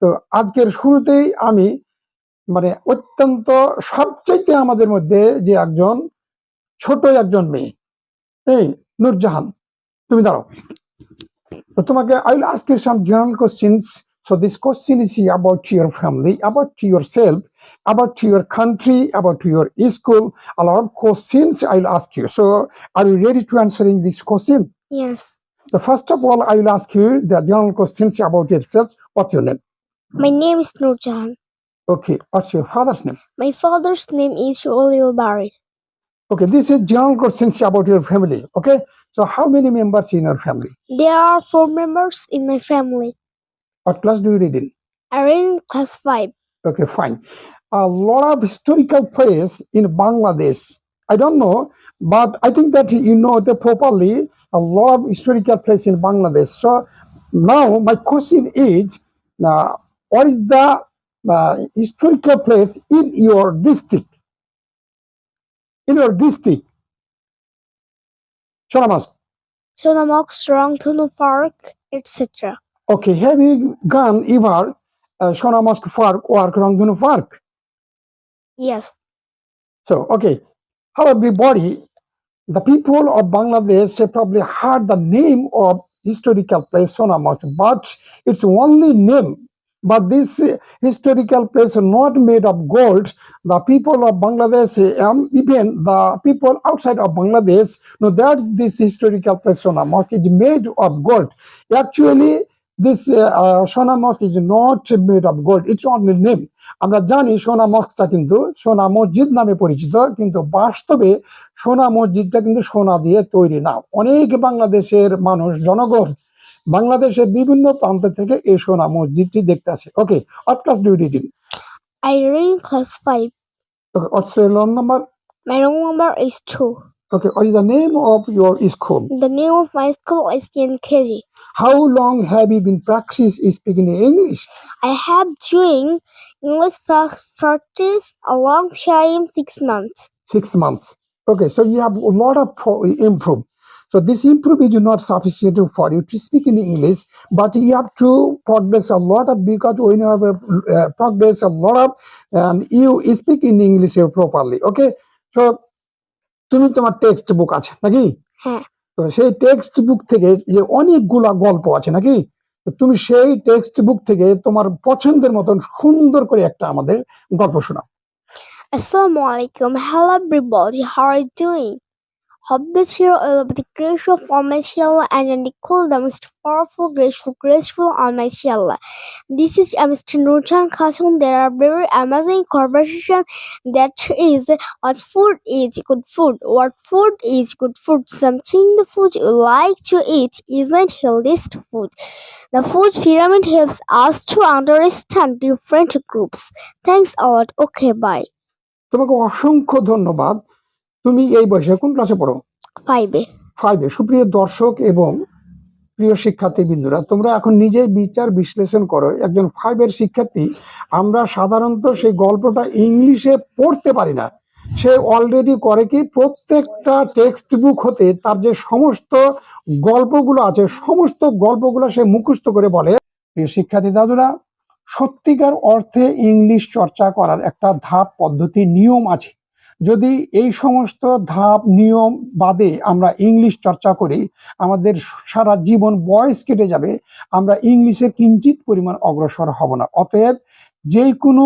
তো আজকের শুরুতেই আমি মানে অত্যন্ত সবচাইতে আমাদের মধ্যে যে একজন ছোট একজন মেয়ে, এই নূরজাহান, তুমি দাঁড়াও। তো তোমাকে I will ask you some general questions. So this question is about your family, about yourself, about your country, about your school. A lot of questions I will ask you. So are you ready to answering this question? Yes. The first of all, I will ask you the general questions about yourself. What's your name? My name is Nurjahan. Okay. What's your father's name? My father's name is Olil Bari. Okay. This is general questions about your family. Okay. So how many members in your family? There are 4 members in my family. What class do you read in? I read in class 5. Okay, fine. A lot of historical place in Bangladesh. I don't know, but I think that you know the properly a lot of historical place in Bangladesh. So now my question is, what is the historical place in your district? In your district, Sonamas. Sonamak, Rangthunu Park, etc. Okay, have you gone ever Sonamas Park or Rangthunu Park? Yes. So okay, how everybody. The people of Bangladesh probably heard the name of historical place Sonamas, but it's only name. But this historical place is not made of gold. The people of Bangladesh, even the people outside of Bangladesh, know that this historical place Sonamas is made of gold. Actually, this Sona Mosque is not made of gold. It's only name. আমরা জানি সোনা মস্কটা কিন্তু সোনা মসজিদ নামে পরিচিত, কিন্তু বাস্তবে সোনা মসজিদটা কিন্তু সোনা দিয়ে তৈরি না। অনেক বাংলাদেশের মানুষ জনগণ বাংলাদেশের বিভিন্ন প্রান্ত থেকে এই সোনা মসজিদটি দেখতে আসে। ওকে, what class do you read in? I read in class 5. Okay, what's your roll number? My roll number is 2. Okay, what is the name of your school? The name of my school is KNKG. How long have you been practicing speaking English? I have doing English practice a long time, 6 months. 6 months. Okay, so you have a lot of improve. So this improve is not sufficient for you to speak in English, but you have to progress a lot of, because when you have progress a lot of, and you speak in English properly. Okay, so তুমি তোমার text book আছে নাকি? হ্যাঁ। তো সেই text book থেকে যে অনেকগুলা গল্প আছে নাকি, তো তুমি সেই টেক্সট বুক থেকে তোমার পছন্দের মতন সুন্দর করে একটা আমাদের গল্প শোনাও। Assalamu alaikum. Hello everybody. How are you doing? Hope this year will be the grace of Almighty Allah and the cool, the most powerful, graceful Almighty Allah. This is Mr. Nurjan Khasun. There are very amazing conversation that is what food is good food. What food is good food? Something the food you like to eat isn't healthiest food. The food pyramid helps us to understand different groups. Thanks a lot. Okay, bye. তোমাকে অসংখ্য ধন্যবাদ। তুমি এই বয়সে কোন ক্লাসে পড়ো? 5 এ। সুপ্রিয় দর্শক এবং প্রিয় শিক্ষার্থী বিন্দুরা, তোমরা এখন নিজেই বিচার বিশ্লেষণ করো। একজন 5 এর শিক্ষার্থী, আমরা সাধারণত সেই গল্পটা ইংলিশে পড়তে পারি না, সে অলরেডি করে কি প্রত্যেকটা টেক্সট বুক হতে তার যে সমস্ত গল্পগুলো আছে সমস্ত গল্পগুলো সে মুখস্থ করে বলে। প্রিয় শিক্ষার্থী দাদুরা, সত্যিকার অর্থে ইংলিশ চর্চা করার একটা ধাপ পদ্ধতি নিয়ম আছে। যদি এই সমস্ত ধাপ নিয়ম বাদে আমরা ইংলিশ চর্চা করি, আমাদের সারা জীবন বয়স কেটে যাবে, আমরা ইংলিশের কিঞ্চিত পরিমাণ অগ্রসর হব না। অতএব যে কোনো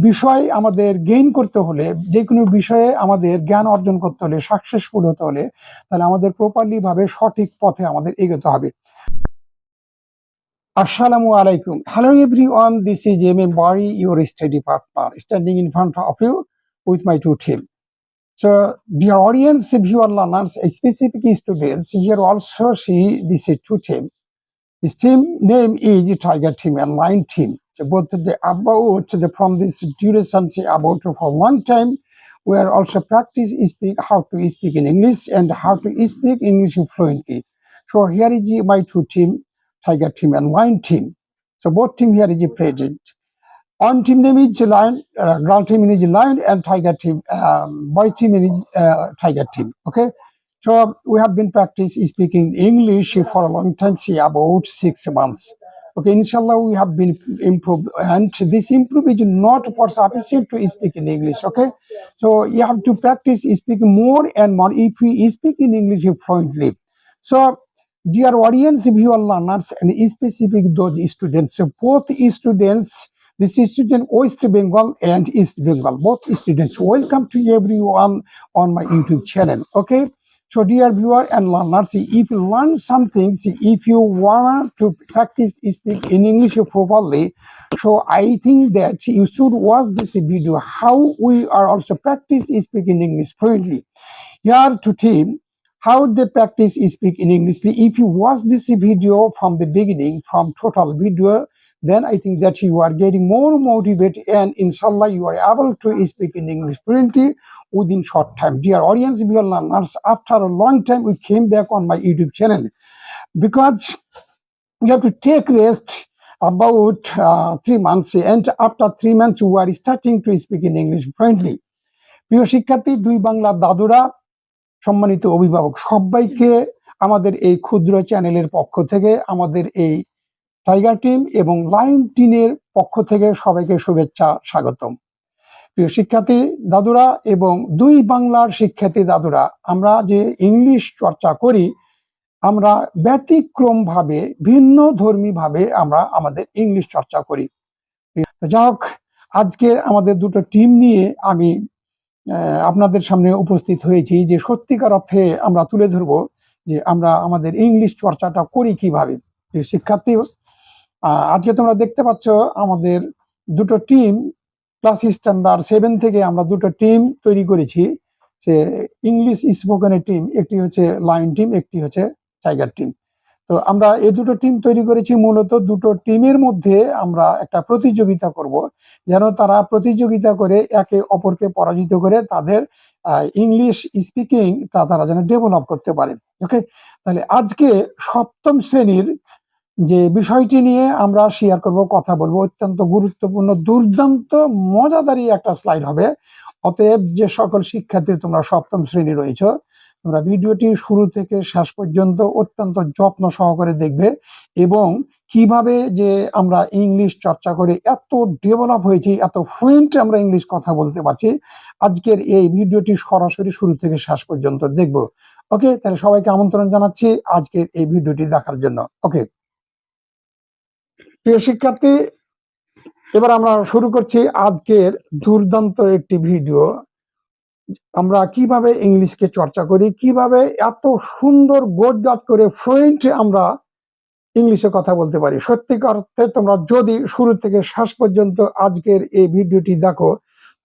বিষয় আমাদের গেইন করতে হলে, যে কোনো বিষয়ে আমাদের জ্ঞান অর্জন করতে হলে, সাকসেসফুল হতে হলে, তাহলে আমাদের প্রপারলি ভাবে সঠিক পথে আমাদের এগোতে হবে। Assalamu alaikum. Hello everyone, this is M.M. Bari, your study partner, standing in front of you with my two team. So, dear audience, viewer learners, specific students, here also see this two team. This team name is Tiger Team and Lion Team. So, both the about from this duration about for one time, we are also practice speak how to speak in English and how to speak English fluently. So, here is my two team. Tiger Team and Lion Team. So both team here is present. On team name is Lion, ground team is Lion, and Tiger Team, boy team is Tiger Team. Okay, so we have been practice speaking English for a long time, say about 6 months. Okay, inshallah, we have been improved, and this improve is not for sufficient to speak in English. Okay, so you have to practice speaking more and more if we speak in English fluently. So, dear audience, viewer, learners, and specific those students, so both students, this is student West Bengal and East Bengal, both students, welcome to everyone on my YouTube channel. Okay. So, dear viewer and learners, if you learn something, if you want to practice speak in English properly, so I think that you should watch this video how we are also practice speaking English fluently. Here to team how they practice speak in English. If you watch this video from the beginning, from total video, then I think that you are getting more motivated, and inshallah you are able to speak in English fluently within short time. Dear audience, dear learners, after a long time we came back on my YouTube channel because we have to take rest about 3 months, and after 3 months we are starting to speak in English fluently. প্রিয় শিক্ষার্থী, দুই বাংলা দাদুরা, সম্মানিত অভিভাবক, সবাইকে আমাদের এই ক্ষুদ্র চ্যানেলের পক্ষ থেকে, আমাদের এই টাইগার টিম এবং লায়ন টিমের পক্ষ থেকে সবাইকে শুভেচ্ছা, স্বাগতম। প্রিয় শিক্ষার্থী দাদুরা এবং দুই বাংলার শিক্ষার্থী দাদুরা, আমরা যে ইংলিশ চর্চা করি, আমরা ব্যতিক্রম ভাবে, ভিন্ন ধর্মী ভাবে আমরা আমাদের ইংলিশ চর্চা করি। যাই হোক, আজকে আমাদের দুটো টিম নিয়ে আমি আপনাদের সামনে উপস্থিত হয়েছি, যে সত্যিকার অর্থে আমরা তুলে ধরবো যে আমরা আমাদের ইংলিশ চর্চাটা করি কিভাবে। শিক্ষার্থী, আজকে তোমরা দেখতে পাচ্ছ আমাদের দুটো টিম, ক্লাস স্ট্যান্ডার্ড 7 থেকে আমরা দুটো টিম তৈরি করেছি। সে ইংলিশ স্পোকেনের টিম, একটি হচ্ছে লায়ন টিম, একটি হচ্ছে টাইগার টিম। তো আমরা এই দুটো টিম তৈরি করেছি মূলত দুটো টিমের মধ্যে আমরা একটা প্রতিযোগিতা করব, যেন তারা প্রতিযোগিতা করে একে অপরকে পরাজিত করে তাদের ইংলিশ স্পিকিং তারা যেন ডেভেলপ করতে পারে। ওকে, তাহলে আজকে সপ্তম শ্রেণীর যে বিষয়টি নিয়ে আমরা শেয়ার করব, কথা বলবো, অত্যন্ত গুরুত্বপূর্ণ, দুর্দান্ত মজাদারি একটা স্লাইড হবে। অতএব যে সকল শিক্ষার্থী তোমরা সপ্তম শ্রেণী রয়েছ, তোমরা ভিডিওটি শুরু থেকে শেষ পর্যন্ত অত্যন্ত যত্ন সহকারে দেখবে, এবং কিভাবে যে আমরা ইংলিশ চর্চা করে এত ডেভেলপ হয়েছি, এত ফ্লুয়েন্ট আমরা ইংলিশ কথা বলতে পারছি, আজকের এই ভিডিওটি সরাসরি শুরু থেকে শেষ পর্যন্ত দেখব। ওকে, তাহলে সবাইকে আমন্ত্রণ জানাচ্ছি আজকের এই ভিডিওটি দেখার জন্য। ওকে, প্রিয় শিক্ষার্থী, এবার আমরা শুরু করছি আজকের দুর্দান্ত একটি ভিডিও। আমরা কিভাবে ইংলিশকে চর্চা করি, কিভাবে এত সুন্দর গোছগাছ করে ফ্লুয়েন্ট আমরা ইংলিশে কথা বলতে পারি। সত্যিকার অর্থে তোমরা যদি শুরু থেকে শেষ পর্যন্ত আজকের এই ভিডিওটি দেখো,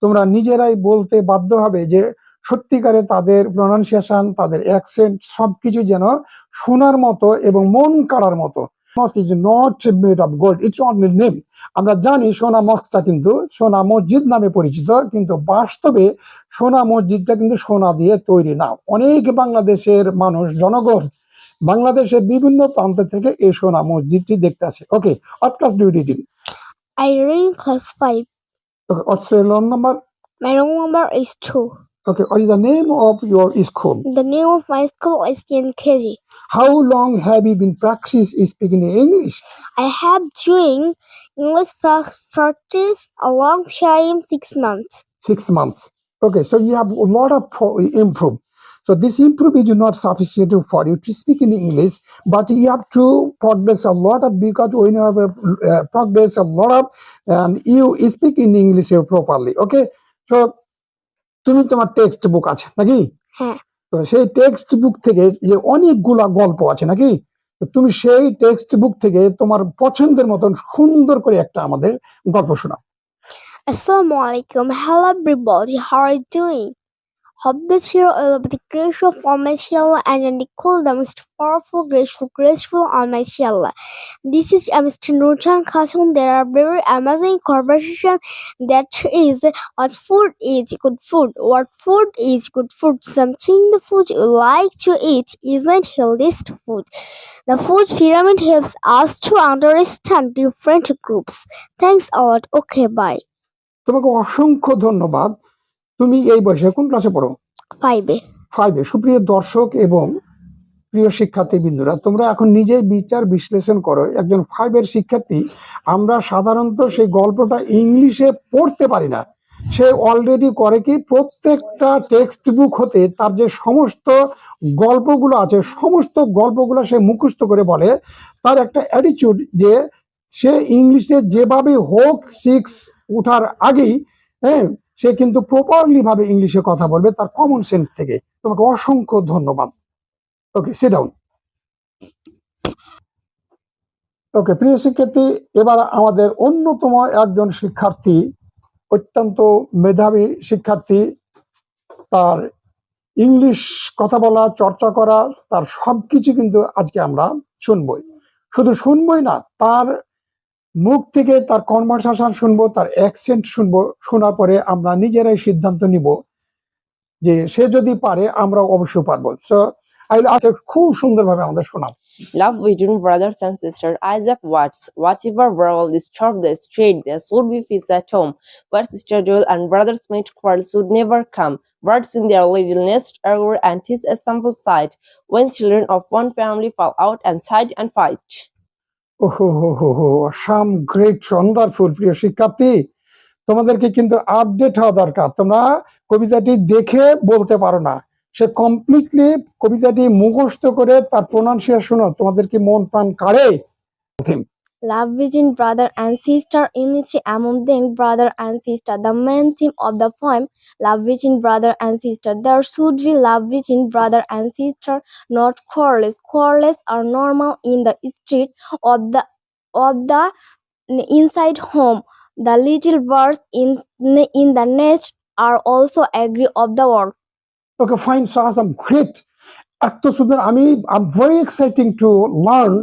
তোমরা নিজেরাই বলতে বাধ্য হবে যে সত্যিকারে তাদের প্রনাউন্সিয়েশন, তাদের অ্যাকসেন্ট সবকিছু যেন শোনার মতো এবং মন কাড়ার মতো। Mosque is not made of gold, it's only name. আমরা জানি সোনা মস্কটা কিন্তু সোনা মসজিদ নামে পরিচিত, কিন্তু বাস্তবে সোনা মসজিদটা কিন্তু সোনা দিয়ে তৈরি না। অনেক বাংলাদেশের মানুষ, জনগণ বাংলাদেশের বিভিন্ন প্রান্ত থেকে এই সোনা মসজিদটি দেখতে আসে। ওকে, what class do you read in? I read in class 5. Okay, what's your roll number? My roll number is 2. Okay, what is the name of your school? The name of my school is KNKG. How long have you been practicing speaking English? I have doing English practice a long time, 6 months. 6 months. Okay, so you have a lot of improve. So this improve is not sufficient for you to speak in English, but you have to progress a lot of, because when you have progress a lot of, and you speak in English properly. Okay, so তুমি তোমার text book আছে নাকি? হ্যাঁ। তো সেই text book থেকে যে অনেকগুলা গল্প আছে নাকি, তো তুমি সেই টেক্সট বুক থেকে তোমার পছন্দের মতন সুন্দর করে একটা আমাদের গল্প শোনাও। Assalamu alaikum. Hello everybody. How are you doing? Hope this hero will be the grace of Almighty Allah and the cool, the most powerful, graceful Almighty Allah. This is Mr. Nurjan Khasun. There are very amazing conversation that is what food is good food. What food is good food? Something the food you like to eat isn't healthiest food. The food pyramid helps us to understand different groups. Thanks a lot. Okay, bye. তোমাকে অসংখ্য ধন্যবাদ। তুমি এই বয়সে কোন ক্লাসে পড়ো? 5. 5-এ। সুপ্রিয় দর্শক এবং প্রিয় শিক্ষার্থী বিন্দুরা, তোমরা এখন নিজেই বিচার বিশ্লেষণ করো। একজন 5 শিক্ষার্থী, আমরা সাধারণত সেই গল্পটা ইংলিশে পড়তে পারি না। সে অলরেডি করে কি, প্রত্যেকটা টেক্সট বুক হতে তার যে সমস্ত গল্পগুলো আছে, সমস্ত গল্পগুলো সে মুখস্থ করে বলে। তার একটা অ্যাটিটিউড যে সে ইংলিশে যেভাবে হোক 6 ওঠার আগেই, হ্যাঁ, সে কিন্তু প্রপারলি ভাবে ইংলিশে কথা বলবে, তার কমন সেন্স থেকে। তোমাকে অসংখ্য ধন্যবাদ। ওকে, সিট ডাউন। ওকে, প্রিয় শিক্ষার্থী, এবার আমাদের অন্যতম একজন শিক্ষার্থী, অত্যন্ত মেধাবী শিক্ষার্থী, তার ইংলিশ কথা বলা, চর্চা করা, তার সবকিছু কিন্তু আজকে আমরা শুনবই। শুধু শুনবই না, তার মুখ থেকে তার কনভারসেশন শুনবো, তার অ্যাকসেন্ট শুনবো। শোনার পরে আমরা নিজেরাই সিদ্ধান্ত নিব যে সে যদি পারে, আমরা অবশ্যই পারবো। সো খুব সুন্দরভাবে আমাদের শোনাও। Love between brothers and sisters. Isaac Watts. Whatever world disturbed the street, there should be peace at home. Where sister Joel and brothers meet, quarrels should never come. Birds in their little nest argue, and 'tis a simple sight when children of one family fall out and side and fight. ওহো হো হো হো, some great wonderful. প্রিয় শিক্ষার্থী, তোমাদেরকে কিন্তু update হওয়া দরকার। তোমরা কবিতাটি দেখে বলতে পারো না, সে কমপ্লিটলি কবিতাটি মুখস্থ করে তার প্রোনাউন্সিয়েশনও তোমাদের কি মন প্রাণ কাড়ে? Love between brother and sister, unity among them, brother and sister. The main theme of the poem, love between brother and sister. There should be love between brother and sister, not quarrels. Quarrels are normal in the street of the inside home. The little birds in the nest are also agree of the work. Okay, fine, so awesome, great. এত সুন্দর। I'm very exciting to learn,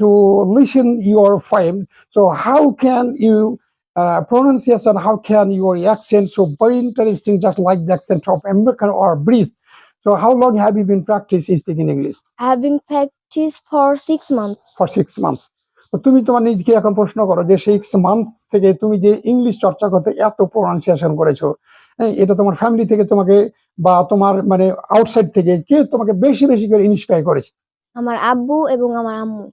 to listen your poem. So how can you pronunciation, how can your accent so very interesting, just like the accent of American or British. So how long have you been practicing speaking English? I have been practiced for 6 months. For 6 months. তো তুমি তোমার নিজকে এখন প্রশ্ন করো যে 6 months থেকে তুমি যে ইংলিশ চর্চা করতে এত প্রোনাউন্সিয়েশন করেছো, এটা তোমার ফ্যামিলি থেকে তোমাকে বা তোমার মানে আউটসাইড থেকে কে তোমাকে বেশি বেশি করে ইন্সপায়ার করেছে? আমার আব্বু এবং আমার আম্মু।